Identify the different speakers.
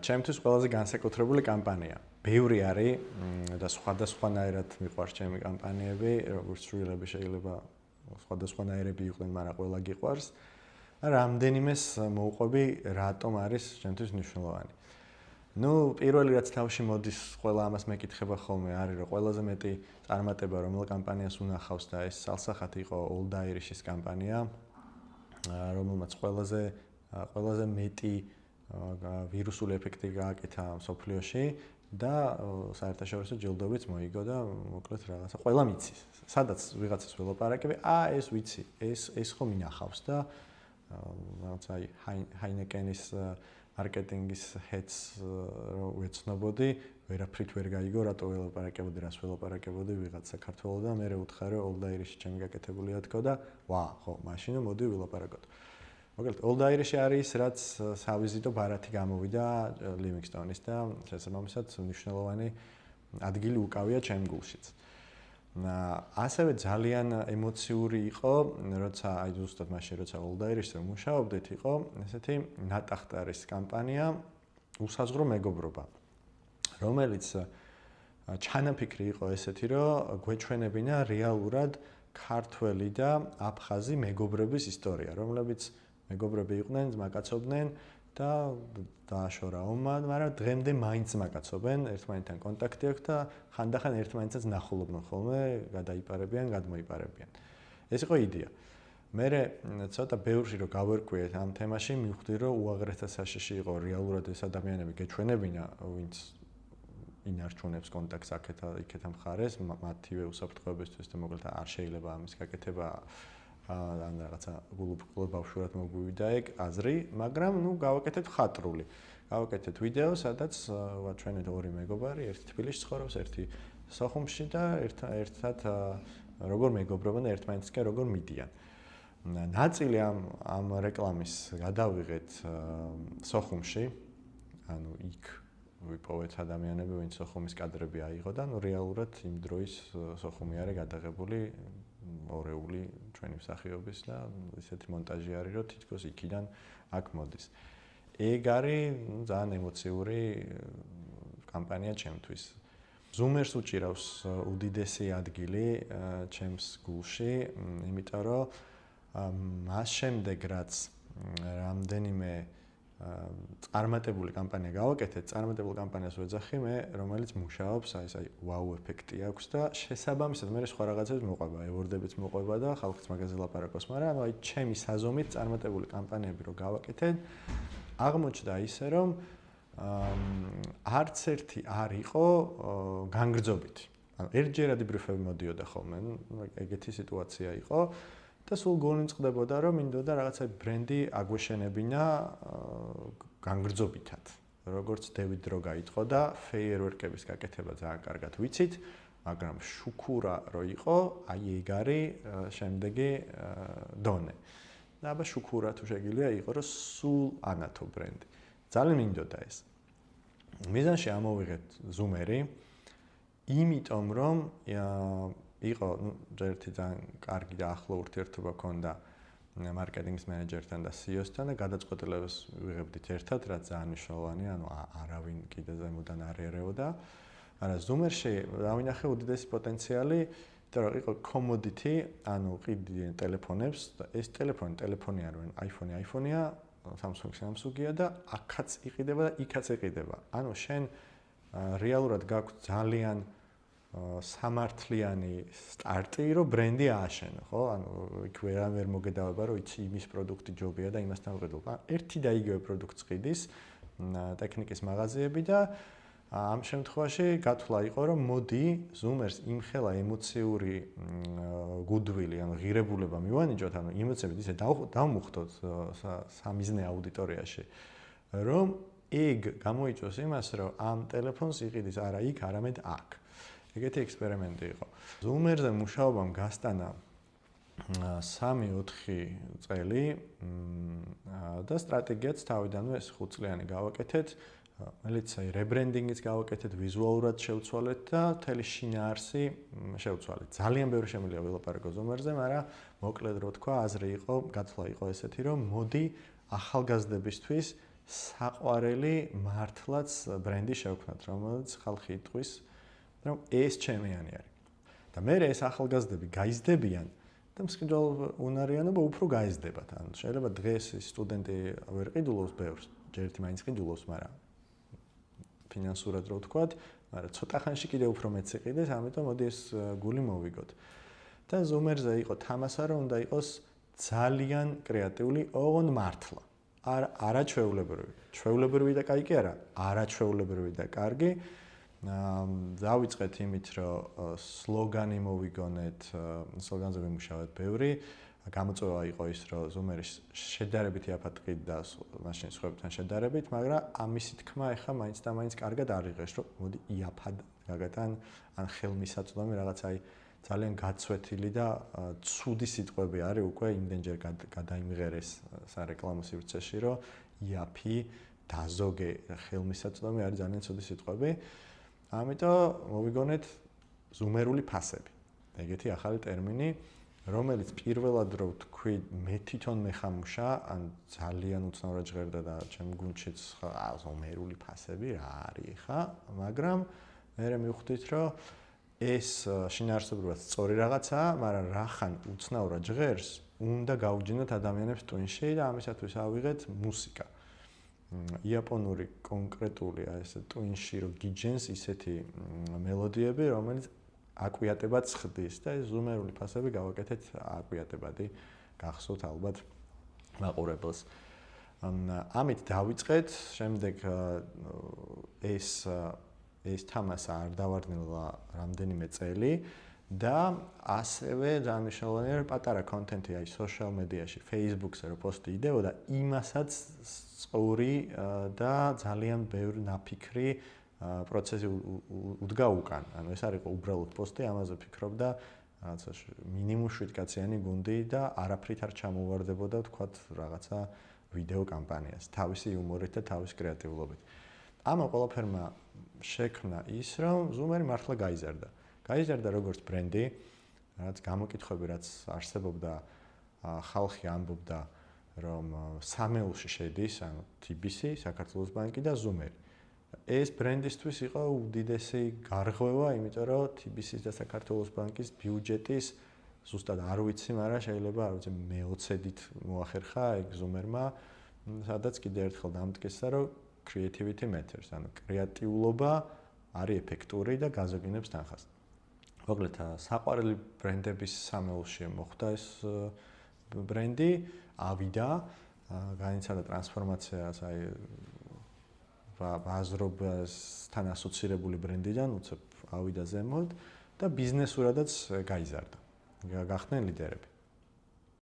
Speaker 1: ჩემთვის ყველაზე განსაკუთრებული კამპანია. ბევრი არის და სხვადასხვანაირად მიყვარს ჩემი კამპანიები, როგორც სრულები შეიძლება სხვადასხვანაირები იყვნენ, მაგრამ ყველა გიყვარს. რამდენიმეს მოვყვები, რატომ არის ჩემთვის მნიშვნელოვანი. პირველი რაც თავში მოდის, ყველა ამას მეკითხება ხოლმე, არის რომ ყველაზე მეტი წარმატება რომელ კამპანიას უნახავს და ეს სალსახად იყო Old Irish-ის კამპანია, რომელმაც ყველაზე მეტი ვირუსული ეფექტი გააკეთა მსოფლიოში და საერთაშორისო ჯილდოებიც მოიგო და მოკლედ რაღაცა ყველა მიცის. სადაც ვიღაცას ველაპარაკები, ეს ვიცი, ეს ხომ ინახავს და რაღაცა Heineken-ის მარკეტინგის heads რო ვეცნობოდი, ვერაფრით ვერ გაიგო, რატო ველაპარაკებოდი, რას ველაპარაკებოდი ვიღაც საქართველოს და მე ვუთხარი რომ Old Irish ჩემი გაკეთებულია თქო და ხო, მაშინ მოდი ვილაპარაკოთ. მოკლედ Old Irish არის რაც სავიზიტო ბარათი გამოვიდა Livingstone-ის და შესაბამისად მნიშვნელოვანი ადგილი უკავია ჩემ გულშიც. ასევე ძალიან ემოციური იყო, როცა ზუსტად მაშინ როცა Old Irish-ზე მუშაობდით, იყო ესეთი ნატახტარის კამპანია უსაზღრო მეგობრობა, რომელიც ჩანაფიქრი იყო ესეთი, რომ გვეჩვენებინა რეალურად ქართველი და აფხაზი მეგობრების ისტორია, რომლებიც მეგობრები იყვნენ, ზმაკაცობდნენ და დააშორა ომმა, მაგრამ დღემდე მაინც ზმაკაცობენ, ერთმანეთთან კონტაქტი აქვს და ხანდახან ერთმანეთსაც ნახულობდნენ ხოლმე, გადაიპარებიან, გადმოიპარებიან. ეს იყო იდეა. მე ცოტა ბევრში რომ გავერკვიეთ ამ თემაში, მივხვდი რომ უაღრესად საშიში იყო რეალურად ეს ადამიანები გეჩვენებინა, ვინც ინარჩუნებს კონტაქტს აქეთ ამ მხარეს, მათივე უსაფრთხოებისთვის და მოკლედ არ შეიძლება ამის გაკეთება ან რაღაცა გულუბრყვილ ბავშვურად მოგვივიდა ეგ აზრი, მაგრამ გავაკეთეთ ხატრული. გავაკეთეთ ვიდეო, სადაც ვაჩვენეთ ორი მეგობარი, ერთი თბილისში ცხოვრობს, ერთი სოხუმში და ერთად როგორ მეგობრობენ და ერთმანეთისკენ როგორ მიდიან. ნაწილი ამ რეკლამის გადავიღეთ სოხუმში, ანუ იქ ვიპოვეთ ადამიანები, ვინც სოხუმის კადრები აიღო და რეალურად იმ დროის სოხუმი არის გადაღებული ორეული ჩვენი მსახიობის და ისეთი მონტაჟი არის, რომ თითქოს იქიდან აქ მოდის. ეგ არის ძალიან ემოციური კამპანია ჩემთვის. Zoomers უჭირავს უდიდესი ადგილი ჩემს გულში, იმიტომ რომ მას შემდეგ რაც რამდენიმე წარმატებული კამპანია გავაკეთეთ, წარმატებულ კამპანიას ვეძახი მე, რომელიც მუშაობს, აი ვაუ ეფექტი აქვს და შესაბამისად მე სხვა რაღაცებს მოყვება, ევორდებიც მოყვება და ხალხიც მაგაზე ლაპარაკობს, მაგრამ აი ჩემი საზომით წარმატებული კამპანიები რო გავაკეთეთ, აღმოჩნდა ისე რომ არც ერთი არ იყო განგრძობითი. ანუ ერთჯერადი ბრიფები მოდიოდა ხოლმე, ეგეთი სიტუაცია იყო. და სულ გონი წყდებოდა რომ მინდოდა რაღაცა ბრენდი აგვეშენებინა განგრძობითად. როგორც დევიდ დრო გაიტყო და ფეიერვერკების გაკეთება ძალიან კარგად ვიცით, მაგრამ შუქურა რო იყო, აი ეგ არის შემდეგი დონე. და აბა შუქურა თუ შეგიძლია იყო რომ სულ ანათო ბრენდი. ძალიან მინდოდა ეს. მიზანში ამოვიღეთ Zoomeri, იმიტომ რომ იყო ერთი ძალიან კარგი და ახლო ურთიერთობა ჰქონდა მარკეტინგის მენეჯერთან და CEO-სთან და გადაწყვეტილებას ვიღებდით ერთად, რაც ძალიან მნიშვნელოვანია, ანუ არავინ კიდე ზემოდან არ ერეოდა. მაგრამ Zoomer-ში დავინახე უდიდესი პოტენციალი, იმიტომ რომ იყო commodity, ანუ ყიდიან ტელეფონებს და ეს ტელეფონი არ ვინ, iPhone-ია, Samsung-ია და აქაც იყიდება და იქაც იყიდება. ანუ შენ რეალურად გაქვს ძალიან სამართლიანი სტარტი, რომ ბრენდი ააშენო, ხო? ანუ იქ ვერ მოგედავება, რომ იცი იმის პროდუქტი ჯობია და იმასთან ვყიდულობა. ერთი და იგივე პროდუქტს ყიდის ტექნიკის მაღაზიები და ამ შემთხვევაში გათვლა იყო, რომ მოდი Zoomers იმხელა ემოციური გუდვილი, ანუ ღირებულება მივანიჭოთ, ანუ ემოციები ისე დავმუხტოთ სამიზნე აუდიტორიაში, რომ ეგ გამოიწვევს იმას, რომ ამ ტელეფონს იყიდის არა იქ, არამედ აქ. ეგეთი ექსპერიმენტი იყო. Zoomers-ზე მუშაობამ გასტანა 3-4 წელი და სტრატეგიაც თავიდანვე ეს 5 წლიანი გავაკეთეთ. რომელიც რებრენდინგიც გავაკეთეთ, ვიზუალურად შევცვალეთ და მთელი შინაარსი შევცვალეთ. ძალიან ბევრი შემიძლია ველაპარაკო Zoomers-ზე, მაგრამ მოკლედ რო თქვა, აზრი იყო, გათვლა იყო ესეთი, რომ მოდი ახალგაზრდებისთვის საყვარელი მართლაც ბრენდი შევქმნათ, რომელიც ხალხი იტყვის, რომ ეს ჩემიანი არის. და მე ეს ახალგაზრდები გაიზრდებიან და მსყიდველ უნარიანობა უფრო გაიზრდებათ. ანუ შეიძლება დღეს სტუდენტი ვერ ყიდულობს ბევრს, ჯერ ერთი მაინც ყიდულობს, მაგრამ ფინანსურად რო ვთქვათ, მაგრამ ცოტა ხანში კიდე უფრო მეც იყიდეს, ამიტომ მოდი ეს გული მოვიგოთ. და ზუმერზე იყო თამასა, რომ უნდა იყოს ძალიან კრეატიული, ოღონდ მართლა. არა ჩვეულებრივი. ჩვეულებრივი და კაი კი არა, არაჩვეულებრივი და კარგი. დავიწყეთ იმით, რომ სლოგანი მოვიგონეთ, სლოგანზე ვიმუშავეთ ბევრი. გამოწვევა იყო ის, რომ ზუმერის შედარებით იაფად ყიდდა მაშინ სხვებთან შედარებით, მაგრამ ამისი თქმა ეხა მაინც და მაინც კარგად არ იღეს, რომ მოდი იაფად გაგატან ან ხელმისაწვდომი რაღაც აი ძალიან გაცვეთილი და ცუდი სიტყვები არის უკვე იმდენჯერ გადაიმღერეს სარეკლამო სივრცეში, რომ იაფი, დაზოგე, ხელმისაწვდომი არის ძალიან ცუდი სიტყვები. ამიტომ მოვიგონეთ ზუმერული ფასები. ეგეთი ახალი ტერმინი, რომელიც პირველად რო ვთქვი, მე თვითონ მეხამუშა, ან ძალიან უცნაურად ჟღერდა და ჩემ გუნდშიც ზუმერული ფასები რა არის ხა, მაგრამ მე მივხვდით, რომ ეს შინაარსობრივად სწორი რაღაცაა, მაგრამ რახან უცნაურად ჟღერს, უნდა გაუჯინოთ ადამიანებს ტვინში და ამისათვის ავიღეთ მუსიკა. იაპონური კონკრეტული ეს ტვინში რო გიჯენს ისეთი მელოდიები, რომელიც აკვიატებად ხდის და ეს ზუმერული ფასები გავაკეთეთ აკვიატებადი გახსოვთ ალბათ მაყურებელს. ამით დავიწყეთ, შემდეგ ეს თამასა არ დავარდნილა რამდენიმე წელი და ასევე ძალიან მნიშვნელოვანია რომ პატარა კონტენტი აი სოციალ მედიაში, Facebook-ზე რო პოსტი იდეოდა, იმასაც სწორი და ძალიან ბევრი ნაფიქრი პროცესი უდგა უკან. ანუ ეს არ იყო უბრალოდ პოსტი, ამაზე ვფიქრობდა რაღაცა მინიმუმ 7 კაციანი გუნდი და არაფრით არ ჩამოვარდებოდა თქვათ რაღაცა ვიდეო კამპანიას, თავისი იუმორით და თავის კრეატიულობით. ამ ყველაფერმა შექმნა ის, რომ ზუმერი მართლა გაიზარდა. გაიზარდა როგორც ბრენდი, რაც გამოკითხვები რაც არსებობდა, ხალხი ამბობდა, რომ სამეულში შედის, ანუ TBC, საქართველოს ბანკი და ზუმერი. ეს ბრენდისთვის იყო უდიდესი გარღვევა, იმიტომ რომ TBC-ის და საქართველოს ბანკის ბიუჯეტის ზუსტად არ ვიცი, მაგრამ შეიძლება არ ვიცი მე-20-ით მოახერხა ეგ ზუმერმა, სადაც კიდევ ერთხელ დამტკიცა, რომ creativity matters, ანუ კრეატიულობა არის ეფექტური და გაზოგინებს თანხას. მოკლედ, საყვარელი ბრენდების სამეულში მოხდა ეს ბრენდი, ავიდა, განიცადა ტრანსფორმაციას, აი ბაზრობასთან ასოცირებული ბრენდიდან უცებ ავიდა ზემოთ და ბიზნესურადაც გაიზარდა. გახდნენ ლიდერები.